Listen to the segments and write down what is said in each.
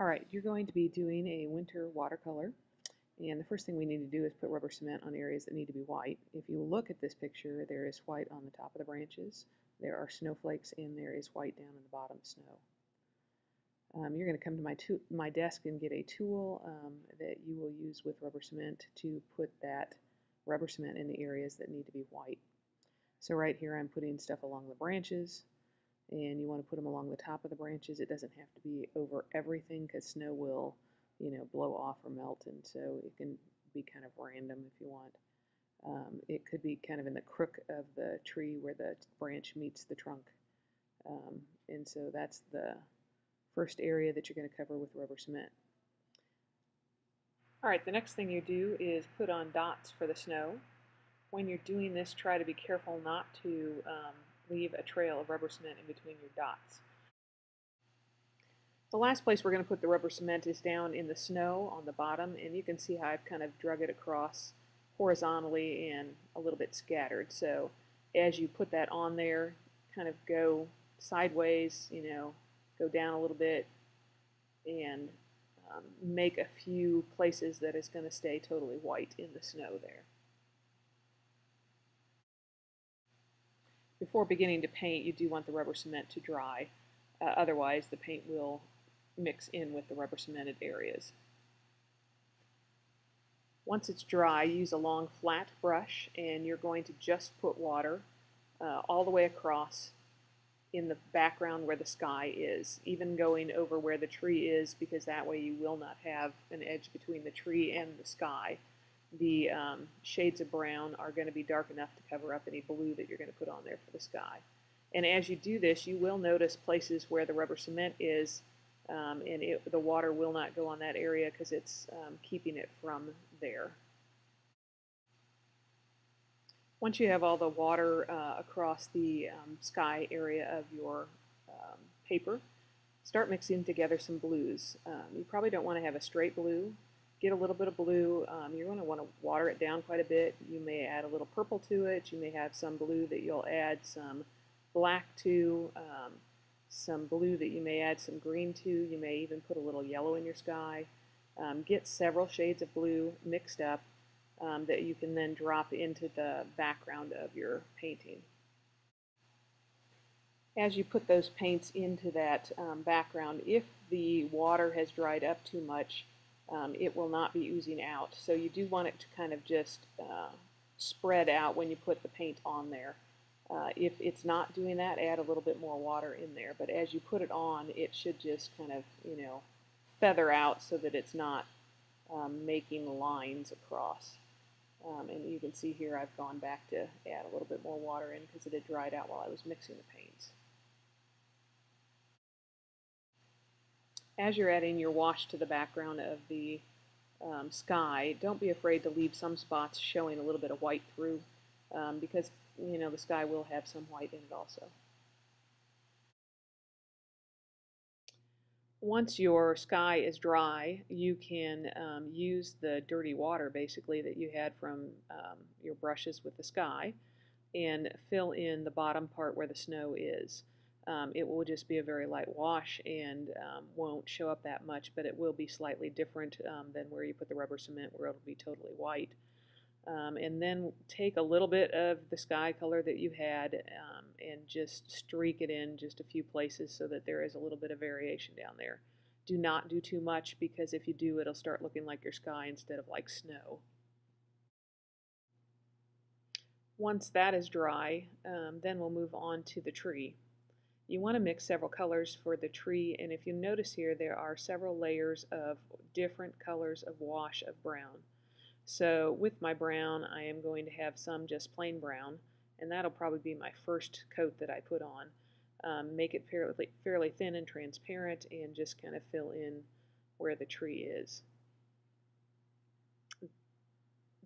Alright, you're going to be doing a winter watercolor, and the first thing we need to do is put rubber cement on areas that need to be white. If you look at this picture, there is white on the top of the branches, there are snowflakes, and there is white down in the bottom snow. You're going to come to my desk and get a tool that you will use with rubber cement to put that rubber cement in the areas that need to be white. So right here I'm putting stuff along the branches, and you want to put them along the top of the branches. It doesn't have to be over everything because snow will, blow off or melt, and so it can be kind of random if you want. It could be kind of in the crook of the tree where the branch meets the trunk. And so that's the first area that you're going to cover with rubber cement. Alright, the next thing you do is put on dots for the snow. When you're doing this, try to be careful not to leave a trail of rubber cement in between your dots. The last place we're going to put the rubber cement is down in the snow on the bottom, and you can see how I've kind of drug it across horizontally and a little bit scattered. So as you put that on there, kind of go sideways, go down a little bit, and make a few places that is going to stay totally white in the snow there. Before beginning to paint, you do want the rubber cement to dry. Otherwise, the paint will mix in with the rubber cemented areas. Once it's dry, use a long flat brush, and you're going to just put water all the way across in the background where the sky is, even going over where the tree is, because that way you will not have an edge between the tree and the sky. The shades of brown are going to be dark enough to cover up any blue that you're going to put on there for the sky. And as you do this, you will notice places where the rubber cement is, and the water will not go on that area because it's keeping it from there. Once you have all the water across the sky area of your paper, start mixing together some blues. You probably don't want to have a straight blue. Get a little bit of blue. You're going to want to water it down quite a bit. You may add a little purple to it. You may have some blue that you'll add some black to, some blue that you may add some green to. You may even put a little yellow in your sky. Get several shades of blue mixed up that you can then drop into the background of your painting. As you put those paints into that background, if the water has dried up too much, it will not be oozing out. So you do want it to kind of just spread out when you put the paint on there. If it's not doing that, add a little bit more water in there. But as you put it on, it should just kind of, feather out so that it's not making lines across. And you can see here I've gone back to add a little bit more water in because it had dried out while I was mixing the paints. As you're adding your wash to the background of the sky, don't be afraid to leave some spots showing a little bit of white through because the sky will have some white in it also. Once your sky is dry, you can use the dirty water basically that you had from your brushes with the sky and fill in the bottom part where the snow is. It will just be a very light wash and won't show up that much, but it will be slightly different than where you put the rubber cement where it'll be totally white. And then take a little bit of the sky color that you had and just streak it in just a few places so that there is a little bit of variation down there. Do not do too much because if you do, it'll start looking like your sky instead of like snow. Once that is dry, then we'll move on to the tree. You want to mix several colors for the tree, and if you notice here, there are several layers of different colors of wash of brown. So with my brown, I am going to have some just plain brown, and that'll probably be my first coat that I put on. Make it fairly thin and transparent and just kind of fill in where the tree is.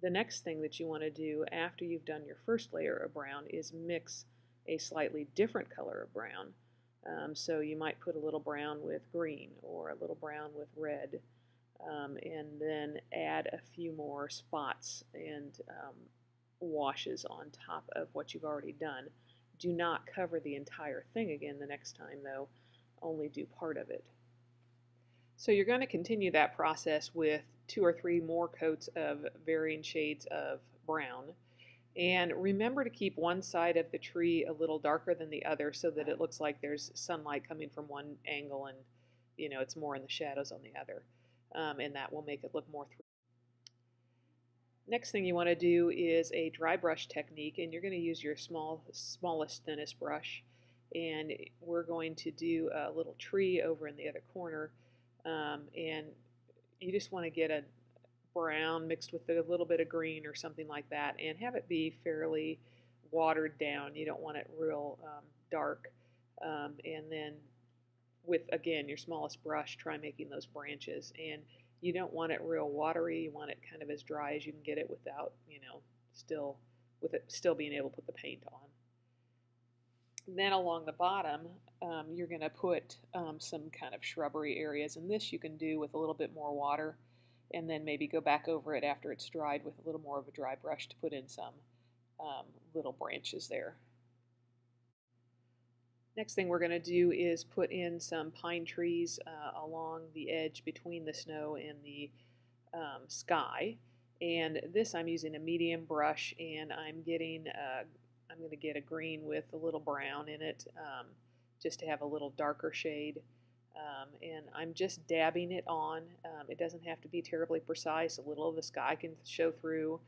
The next thing that you want to do after you've done your first layer of brown is mix a slightly different color of brown. So you might put a little brown with green or a little brown with red. And then add a few more spots and washes on top of what you've already done. Do not cover the entire thing again the next time, though. Only do part of it. So you're going to continue that process with 2 or 3 more coats of varying shades of brown. And remember to keep one side of the tree a little darker than the other so that it looks like there's sunlight coming from one angle and it's more in the shadows on the other. And that will make it look more. Next thing you want to do is a dry brush technique, and you're going to use your smallest, thinnest brush. And we're going to do a little tree over in the other corner. And you just want to get a brown mixed with a little bit of green or something like that, and have it be fairly watered down. You don't want it real dark. And then with, again, your smallest brush, try making those branches. And you don't want it real watery. You want it kind of as dry as you can get it without, still being able to put the paint on. And then along the bottom, you're going to put some kind of shrubbery areas, and this you can do with a little bit more water, and then maybe go back over it after it's dried with a little more of a dry brush to put in some little branches there. Next thing we're going to do is put in some pine trees along the edge between the snow and the sky. And this I'm using a medium brush, and I'm going to get a green with a little brown in it, just to have a little darker shade. And I'm just dabbing it on. It doesn't have to be terribly precise. A little of the sky can show through.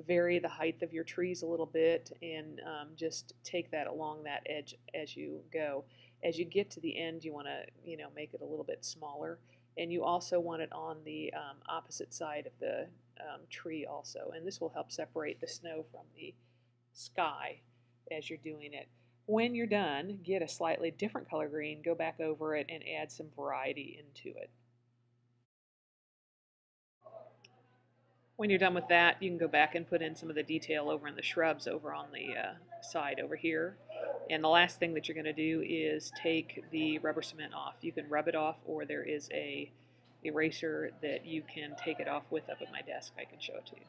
Vary the height of your trees a little bit, and just take that along that edge as you go. As you get to the end, you want to make it a little bit smaller, and you also want it on the opposite side of the tree also, and this will help separate the snow from the sky as you're doing it. When you're done, get a slightly different color green, go back over it, and add some variety into it. When you're done with that, you can go back and put in some of the detail over in the shrubs over on the side over here. And the last thing that you're going to do is take the rubber cement off. You can rub it off, or there is a eraser that you can take it off with up at my desk. I can show it to you.